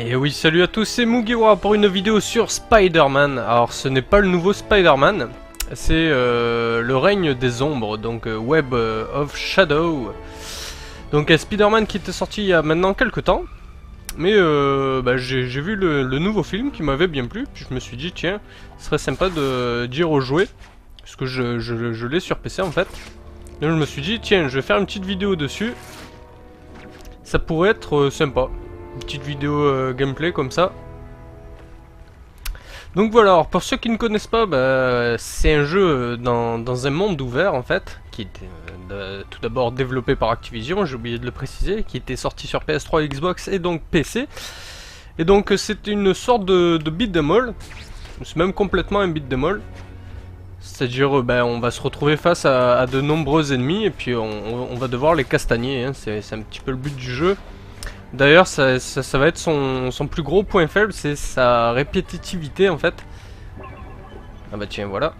Et oui, salut à tous, c'est Mugiwara pour une vidéo sur Spider-Man. Alors ce n'est pas le nouveau Spider-Man, c'est le règne des ombres, donc Web of Shadow. Donc Spider-Man qui était sorti il y a maintenant quelques temps. Mais j'ai vu le nouveau film qui m'avait bien plu, puis je me suis dit tiens, ce serait sympa d'y rejouer. Parce que je l'ai sur PC en fait. Donc je me suis dit tiens, je vais faire une petite vidéo dessus. Ça pourrait être sympa. Une petite vidéo gameplay comme ça. Donc voilà, alors pour ceux qui ne connaissent pas, c'est un jeu dans un monde ouvert en fait, qui était tout d'abord développé par Activision, j'ai oublié de le préciser, qui était sorti sur PS3, Xbox et donc PC. Et donc c'était une sorte de beat'em all, c'est même complètement un beat'em all. C'est-à-dire on va se retrouver face à de nombreux ennemis et puis on va devoir les castagner, hein. C'est un petit peu le but du jeu. D'ailleurs ça va être son plus gros point faible, c'est sa répétitivité en fait. Ah bah tiens voilà.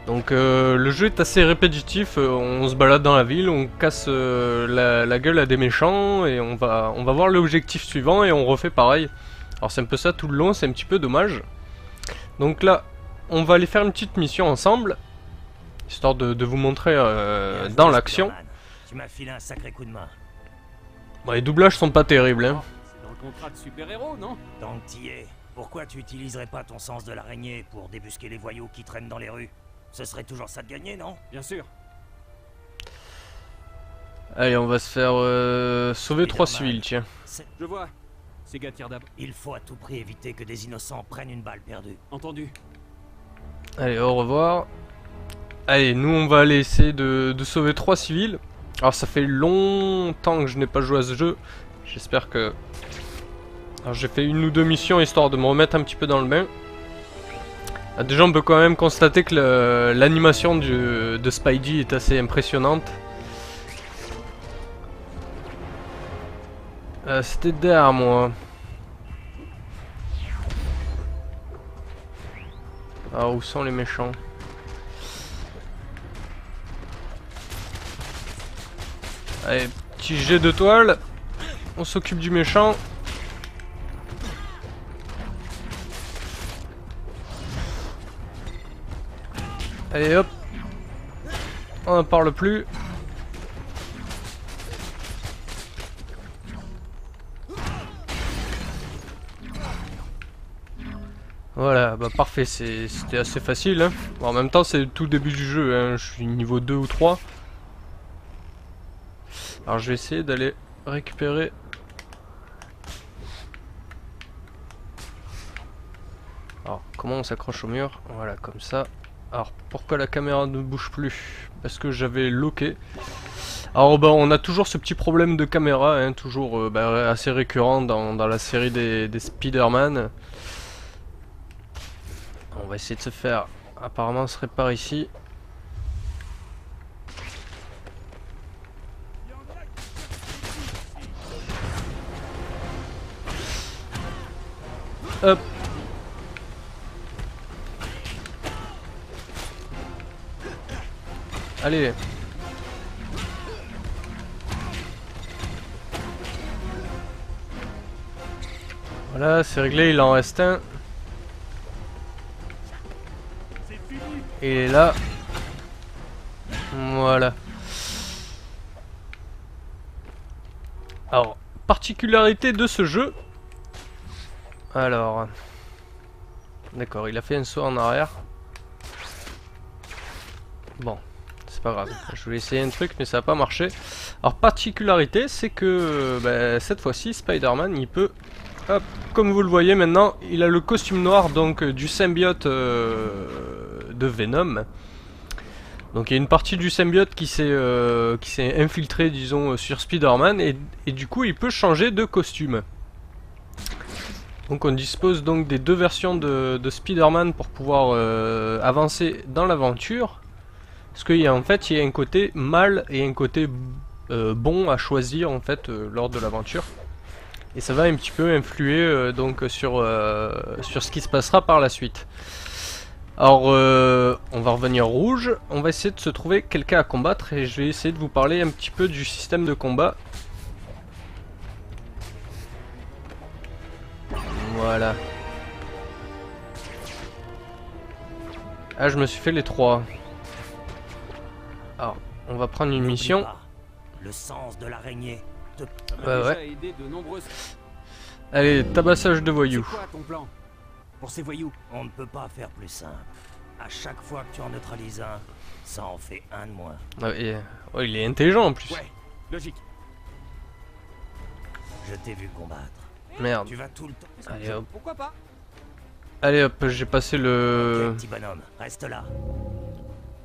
Donc le jeu est assez répétitif, on se balade dans la ville, on casse la gueule à des méchants et on va voir l'objectif suivant et on refait pareil. Alors c'est un peu ça tout le long, c'est un petit peu dommage. Donc là on va aller faire une petite mission ensemble, histoire de vous montrer dans l'action. Tu m'as filé un sacré coup de main. Bon, les doublages sont pas terribles hein. C'est dans le contrat de super-héros, non? Tant que t'y es, pourquoi tu utiliserais pas ton sens de l'araignée pour débusquer les voyous qui traînent dans les rues? Ce serait toujours ça de gagner, non? Bien sûr. Allez, on va se faire sauver 3 civils, tiens. Je vois. C'est Gatirdab. Il faut à tout prix éviter que des innocents prennent une balle perdue. Entendu. Allez, au revoir. Allez, nous on va aller essayer de sauver 3 civils. Alors ça fait longtemps que je n'ai pas joué à ce jeu. J'espère que... Alors j'ai fait une ou deux missions histoire de me remettre un petit peu dans le bain. Ah, déjà on peut quand même constater que l'animation de Spidey est assez impressionnante. C'était derrière moi. Alors où sont les méchants? Allez, petit jet de toile. On s'occupe du méchant. Allez hop. On n'en parle plus. Voilà, bah parfait, c'était assez facile hein. Bon, en même temps c'est le tout début du jeu hein. Je suis niveau 2 ou 3. Alors je vais essayer d'aller récupérer. Alors comment on s'accroche au mur? Voilà comme ça. Alors pourquoi la caméra ne bouge plus? Parce que j'avais locké. Alors on a toujours ce petit problème de caméra hein, toujours assez récurrent dans la série des Spider-Man. On va essayer de se faire. Apparemment ce serait par ici. Hop. Allez. Voilà, c'est réglé, il en reste un. Et il est là. Voilà. Alors, particularité de ce jeu. Alors, d'accord, il a fait un saut en arrière. Bon, c'est pas grave. Je voulais essayer un truc, mais ça n'a pas marché. Alors, particularité, c'est que cette fois-ci, Spider-Man, il peut, hop, comme vous le voyez maintenant, il a le costume noir donc du symbiote de Venom. Donc, il y a une partie du symbiote qui s'est infiltré, disons, sur Spider-Man, et du coup, il peut changer de costume. Donc on dispose donc des deux versions de Spider-Man pour pouvoir avancer dans l'aventure. Parce qu'il y a en fait il y a un côté mal et un côté bon à choisir en fait lors de l'aventure. Et ça va un petit peu influer donc sur ce qui se passera par la suite. Alors on va revenir rouge, on va essayer de se trouver quelqu'un à combattre et je vais essayer de vous parler un petit peu du système de combat. Voilà. Ah, je me suis fait les 3. Alors, on va prendre une N'oublie mission. pas, le sens de l'araignée te... Ça m'a Ouais, déjà ouais. aidé de nombreuses... Allez, tabassage de C'est voyous. quoi ton plan? Pour ces voyous? On ne peut pas faire plus simple. À chaque fois que tu en neutralises un, ça en fait un de moins. Ah, et- oh, il est intelligent en plus. Ouais, logique. Je t'ai vu combattre. Merde. Tu vas tout le temps... Allez hop. Pourquoi pas? Allez hop, j'ai passé le... Ok, petit bonhomme, reste là.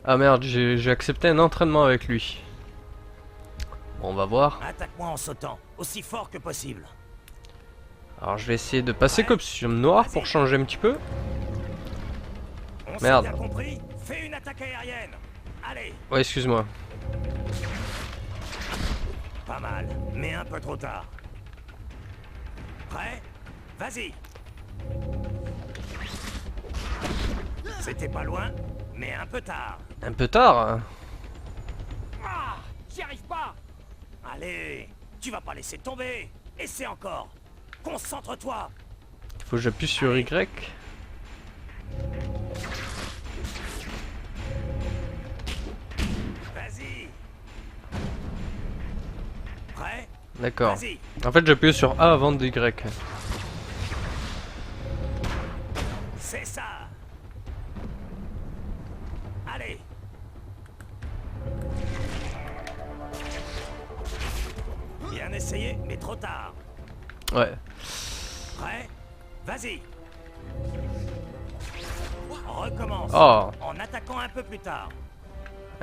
Ah merde, j'ai accepté un entraînement avec lui. Bon, on va voir. Attaque-moi en sautant, aussi fort que possible. Alors je vais essayer de passer Copsium noir pour changer un petit peu. On Merde. s'est bien compris? Fais une attaque aérienne. Allez, Ouais, excuse-moi. pas mal, mais un peu trop tard. Prêt? Vas-y. C'était pas loin, mais un peu tard. Un peu tard, hein. Ah, j'y arrive pas. Allez, tu vas pas laisser tomber. Essaie encore. Concentre-toi. Faut que j'appuie sur Y. Vas-y. Prêt? D'accord. Vas-y. En fait, j'appuie sur A avant de Y. C'est ça. Allez. Bien essayé, mais trop tard. Ouais. Prêt? Vas-y. Recommence. Oh, En attaquant un peu plus tard.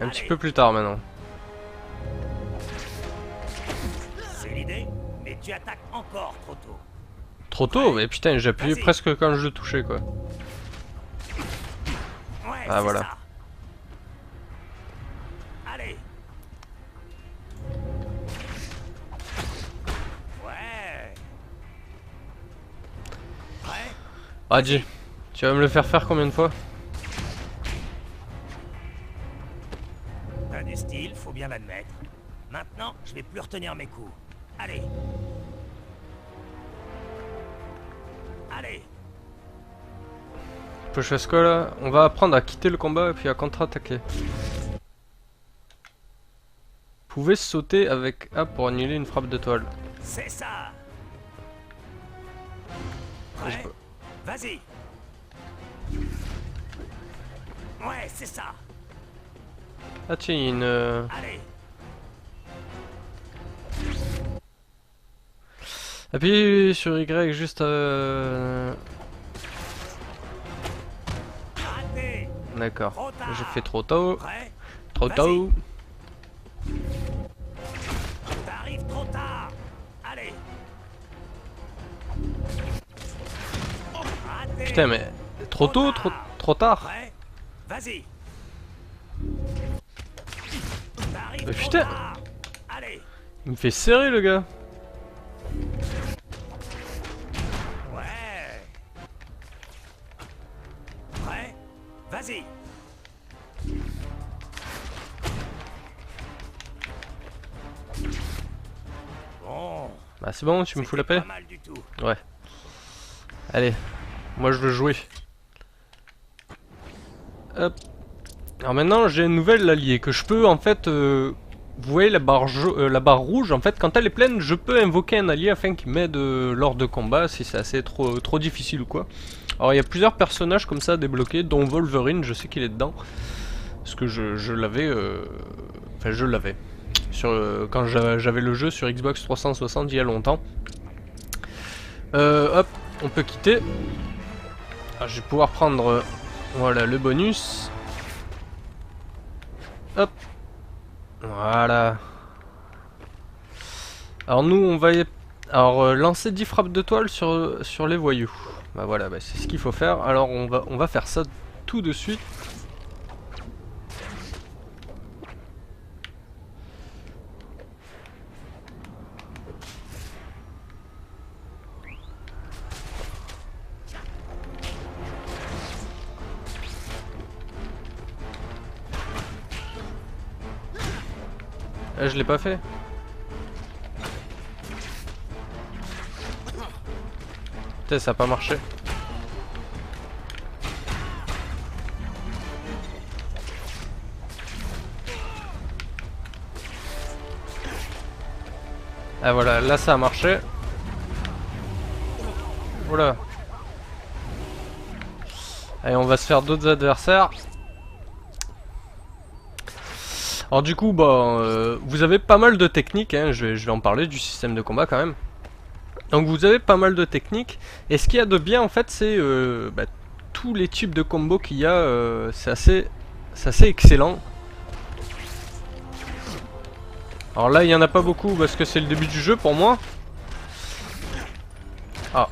un petit Allez. peu plus tard maintenant. C'est l'idée, mais tu attaques encore trop tôt. Trop tôt, mais putain, j'ai appuyé Vas-y. presque quand je le touchais quoi. Ouais, Ah, c'est voilà. ça. Allez. Ouais. Prêt? Ah, dis, tu vas me le faire faire combien de fois? T'as du style, faut bien l'admettre. Maintenant, je vais plus retenir mes coups. Allez. Allez. Faut que je fasse quoi là? On va apprendre à quitter le combat et puis à contre-attaquer. Vous pouvez sauter avec A pour annuler une frappe d'étoile. C'est ça. J'ai Prêt? Vas-y. Ouais, c'est ça. Ah tiens, il y a une... Allez. Appuie sur Y juste... Raté. D'accord. Trop tard. J'ai fait trop tôt. Prêt? Trop Vas-y. tôt. T'arrives trop tard. Allez. Raté. Putain, mais... Trop tôt, trop tard. Prêt? Vas-y. T'arrives Mais trop putain. tard. Allez. Il me fait serrer le gars. Ouais. Prêt? Vas-y. Bon. Bah c'est bon, tu me fous la c'était paix? Pas mal du tout. Ouais. Allez, moi je veux jouer. Hop. Alors maintenant j'ai une nouvelle alliée que je peux en fait... vous voyez la barre rouge, en fait quand elle est pleine je peux invoquer un allié afin qu'il m'aide lors de combat si c'est assez trop difficile ou quoi. Alors il y a plusieurs personnages comme ça débloqués, dont Wolverine, je sais qu'il est dedans. Parce que je l'avais... Enfin je l'avais. Quand j'avais le jeu sur Xbox 360 il y a longtemps. Hop, on peut quitter. Ah, je vais pouvoir prendre voilà le bonus. Hop. Voilà. Alors nous on va lancer 10 frappes de toile sur les voyous. Bah voilà, bah, c'est ce qu'il faut faire. Alors on va faire ça tout de suite. Ah, je l'ai pas fait. Putain, ça a pas marché. Ah voilà, là ça a marché. Voilà. Allez, on va se faire d'autres adversaires. Alors du coup, bah, vous avez pas mal de techniques, hein, je vais en parler du système de combat quand même. Donc vous avez pas mal de techniques, et ce qu'il y a de bien en fait, c'est bah, tous les types de combos qu'il y a, c'est assez excellent. Alors là, il y en a pas beaucoup parce que c'est le début du jeu pour moi. Ah.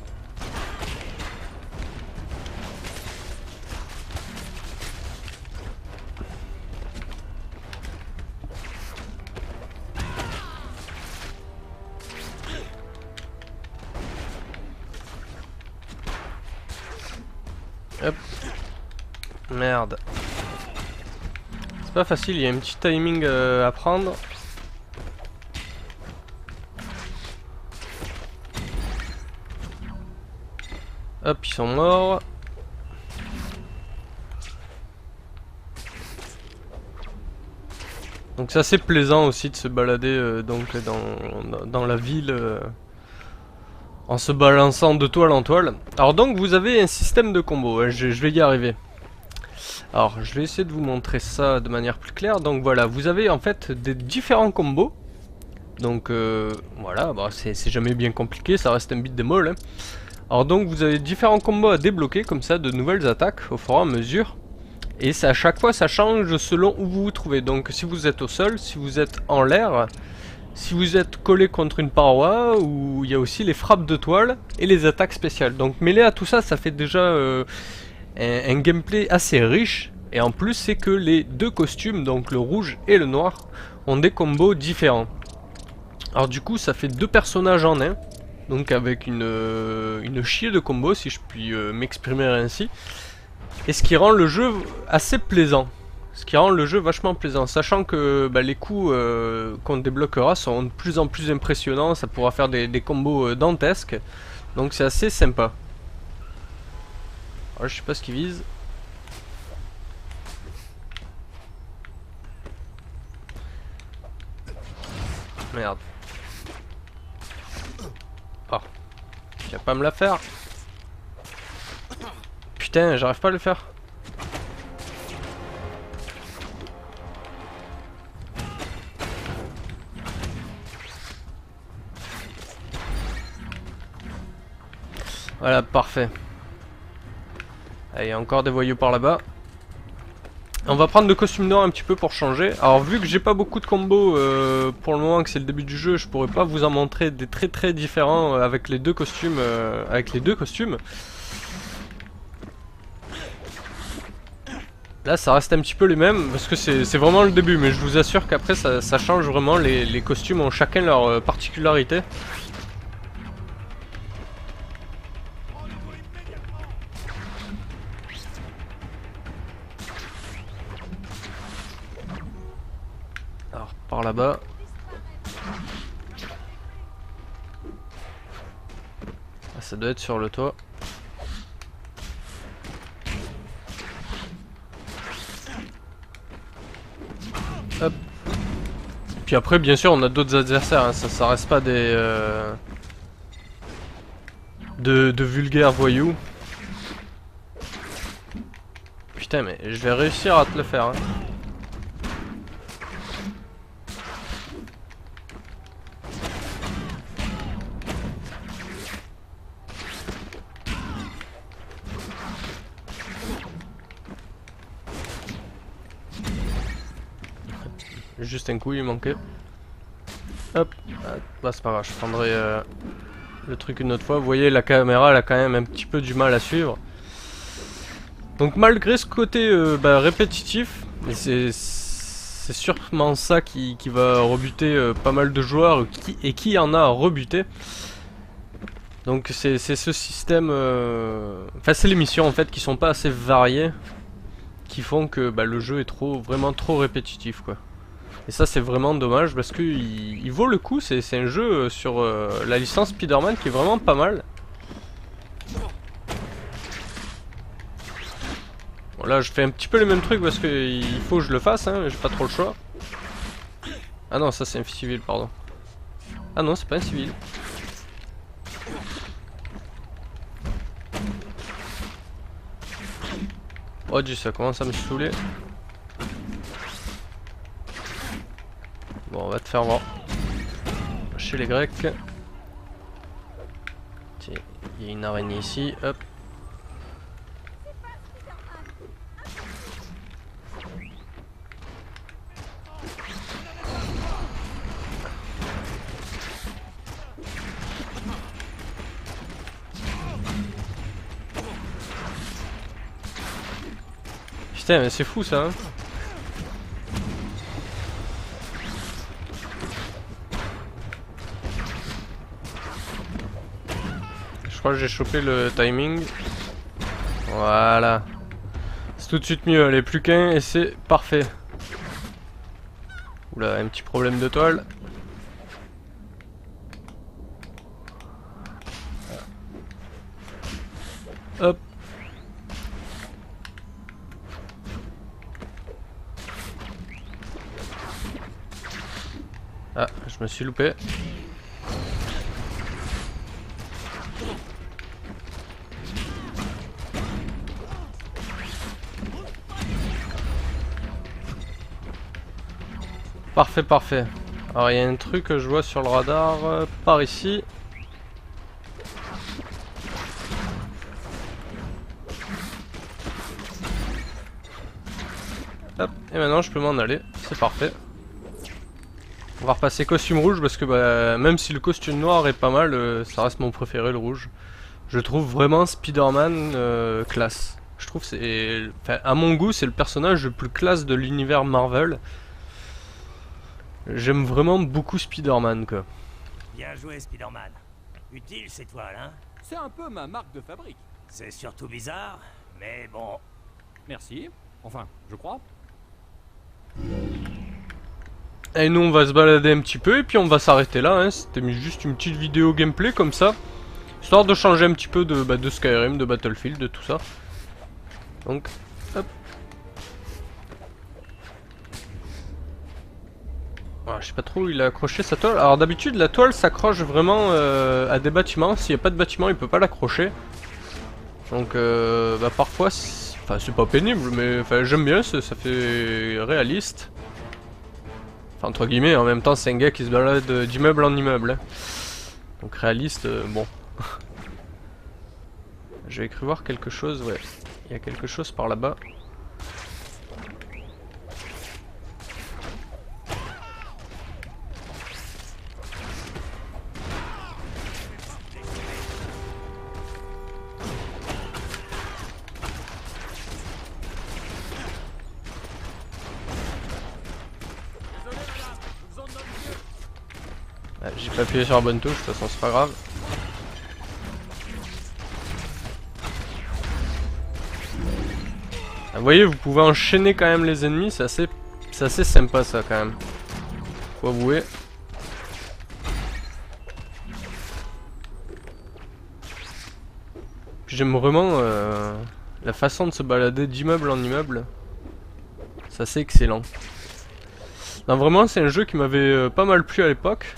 Hop. Merde. C'est pas facile, il y a un petit timing à prendre. Hop, ils sont morts. Donc c'est assez plaisant aussi de se balader donc dans la ville en se balançant de toile en toile. Alors donc vous avez un système de combo, hein, je vais y arriver. Alors je vais essayer de vous montrer ça de manière plus claire. Donc voilà, vous avez en fait des différents combos. Donc voilà, bah, c'est jamais bien compliqué, ça reste un beat'em all, hein. Alors donc vous avez différents combos à débloquer comme ça, de nouvelles attaques au fur et à mesure. Et à chaque fois ça change selon où vous vous trouvez. Donc si vous êtes au sol, si vous êtes en l'air, si vous êtes collé contre une paroi, ou il y a aussi les frappes de toile et les attaques spéciales. Donc mêlé à tout ça, ça fait déjà un gameplay assez riche. Et en plus c'est que les deux costumes, donc le rouge et le noir, ont des combos différents. Alors du coup ça fait deux personnages en un. Donc avec une chier de combos, si je puis m'exprimer ainsi. Et ce qui rend le jeu assez plaisant. Ce qui rend le jeu vachement plaisant. Sachant que bah, les coups qu'on débloquera seront de plus en plus impressionnants. Ça pourra faire des combos dantesques. Donc c'est assez sympa. Alors je sais pas ce qu'il vise. Merde. Oh. Tu vas pas me la faire. Putain, j'arrive pas à le faire. Voilà, parfait. Allez, encore des voyous par là-bas. On va prendre le costume noir un petit peu pour changer. Alors vu que j'ai pas beaucoup de combos pour le moment, que c'est le début du jeu, je pourrais pas vous en montrer des très différents avec les deux costumes. Là ça reste un petit peu les mêmes parce que c'est vraiment le début, mais je vous assure qu'après ça change vraiment, les costumes ont chacun leur particularité. Alors par là-bas. Ah, ça doit être sur le toit. Hop. Puis après bien sûr on a d'autres adversaires, hein. Ça reste pas des de vulgaires voyous. Putain mais je vais réussir à te le faire, hein. Juste un coup il manquait. Hop, bah c'est pas grave, je prendrai le truc une autre fois. Vous voyez la caméra elle a quand même un petit peu du mal à suivre. Donc malgré ce côté bah, répétitif, c'est sûrement ça qui va rebuter pas mal de joueurs et qui en a rebuté. Donc c'est ce système, enfin c'est les missions en fait qui sont pas assez variées, qui font que bah, le jeu est vraiment trop répétitif quoi. Et ça c'est vraiment dommage parce que il vaut le coup, c'est un jeu sur la licence Spider-Man qui est vraiment pas mal. Bon, là, je fais un petit peu les mêmes trucs parce qu'il faut que je le fasse, hein, j'ai pas trop le choix. Ah non, ça c'est un civil, pardon. Ah non, c'est pas un civil. Oh Dieu, ça commence à me saouler. Bon, on va te faire voir. Chez les Grecs. Tiens, il y a une araignée ici, hop. Putain, mais c'est fou ça, hein. Je crois que j'ai chopé le timing. Voilà. C'est tout de suite mieux, elle est plus qu'un et c'est parfait. Oula, un petit problème de toile. Hop. Ah, je me suis loupé. Parfait, parfait. Alors il y a un truc que je vois sur le radar par ici. Hop, et maintenant je peux m'en aller, c'est parfait. On va repasser costume rouge parce que bah, même si le costume noir est pas mal, ça reste mon préféré le rouge. Je trouve vraiment Spider-Man classe. Je trouve c'est, enfin, à mon goût c'est le personnage le plus classe de l'univers Marvel. J'aime vraiment beaucoup Spider-Man quoi. Bien joué, Spider-Man. Utile ces toiles, hein? C'est un peu ma marque de fabrique. C'est surtout bizarre, mais bon. Merci. Enfin, je crois. Et nous on va se balader un petit peu et puis on va s'arrêter là, hein. C'était juste une petite vidéo gameplay comme ça. Histoire de changer un petit peu de Skyrim, de Battlefield, de tout ça. Donc, hop. Ah, je sais pas trop où il a accroché sa toile. Alors d'habitude la toile s'accroche vraiment à des bâtiments. S'il n'y a pas de bâtiment il peut pas l'accrocher. Donc bah, parfois, enfin c'est pas pénible mais j'aime bien, ça fait réaliste. Enfin entre guillemets, en même temps c'est un gars qui se balade d'immeuble en immeuble. Hein. Donc réaliste, bon. J'avais cru voir quelque chose, ouais. Il y a quelque chose par là-bas. Ouais, j'ai pas appuyé sur la bonne touche, de toute façon c'est pas grave. Ah, vous voyez, vous pouvez enchaîner quand même les ennemis, c'est assez sympa ça quand même. Faut avouer. J'aime vraiment la façon de se balader d'immeuble en immeuble. C'est assez excellent. Non, vraiment c'est un jeu qui m'avait pas mal plu à l'époque.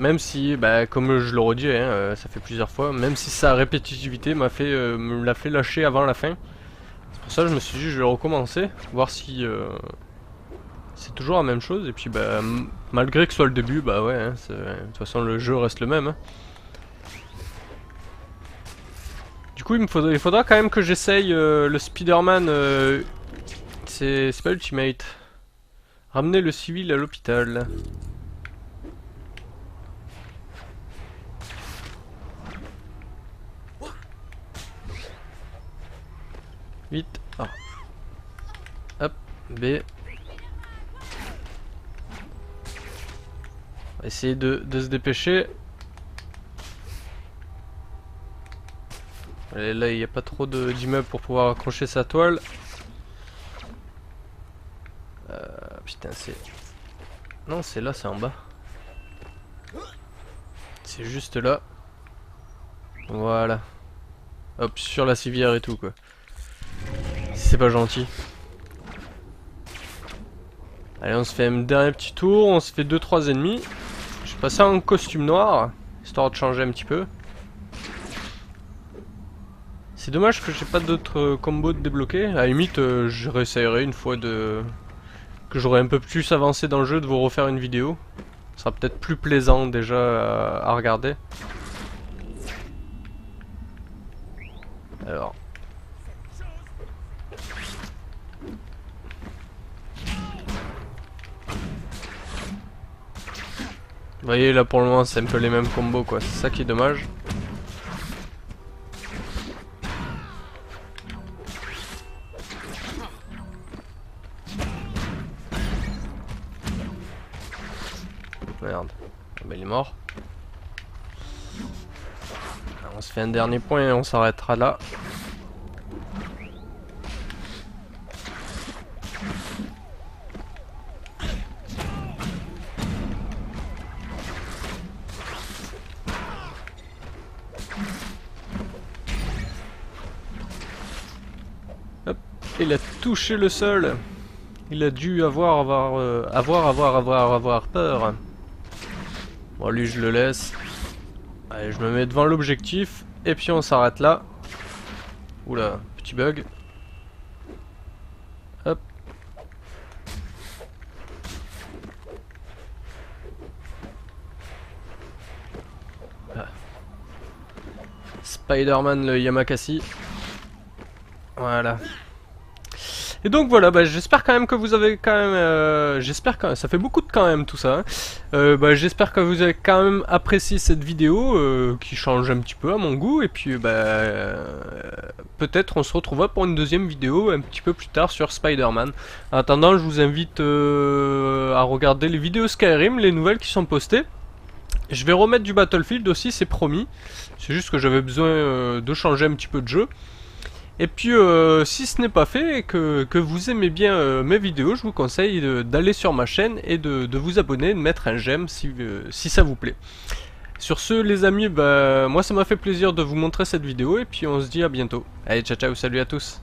Même si, bah, comme je le redis, hein, ça fait plusieurs fois, même si sa répétitivité me l'a fait lâcher avant la fin. C'est pour ça que je me suis dit je vais recommencer, voir si c'est toujours la même chose. Et puis bah, malgré que ce soit le début, bah ouais, hein, de toute façon le jeu reste le même. Hein. Du coup il faudra quand même que j'essaye le Spider-Man, c'est pas Ultimate. Ramener le civil à l'hôpital. Vite. Ah. Hop. B. On va essayer de se dépêcher. Allez, là, il n'y a pas trop d'immeubles pour pouvoir accrocher sa toile. Putain, c'est... Non, c'est là, c'est en bas. C'est juste là. Voilà. Hop, sur la civière et tout, quoi. c'est pas gentil. Allez, on se fait un dernier petit tour, on se fait 2-3 ennemis. Je vais passer en costume noir, histoire de changer un petit peu. C'est dommage que j'ai pas d'autres combos de débloquer. À la limite, je réessayerai une fois que j'aurai un peu plus avancé dans le jeu de vous refaire une vidéo. Ce sera peut-être plus plaisant déjà à regarder. Alors. Vous voyez là pour le moment c'est un peu les mêmes combos quoi, c'est ça qui est dommage. Merde, ah bah, il est mort. Alors, on se fait un dernier point et on s'arrêtera là. Hop, il a touché le sol. Il a dû avoir peur. Bon, lui, je le laisse. Allez, je me mets devant l'objectif. Et puis, on s'arrête là. Oula, petit bug. Hop. Ah. Spider-Man, le Yamakasi. Voilà. Et donc voilà, bah, j'espère quand même que vous avez quand même... j'espère que ça fait beaucoup de quand même tout ça. Bah, j'espère que vous avez quand même apprécié cette vidéo qui change un petit peu à mon goût. Et puis peut-être on se retrouvera pour une deuxième vidéo un petit peu plus tard sur Spider-Man. En attendant, je vous invite à regarder les vidéos Skyrim, les nouvelles qui sont postées. Je vais remettre du Battlefield aussi, c'est promis. C'est juste que j'avais besoin de changer un petit peu de jeu. Et puis si ce n'est pas fait et que vous aimez bien mes vidéos, je vous conseille d'aller sur ma chaîne et de vous abonner, de mettre un j'aime si ça vous plaît. Sur ce les amis, bah, moi ça m'a fait plaisir de vous montrer cette vidéo et puis on se dit à bientôt. Allez, ciao ciao, salut à tous.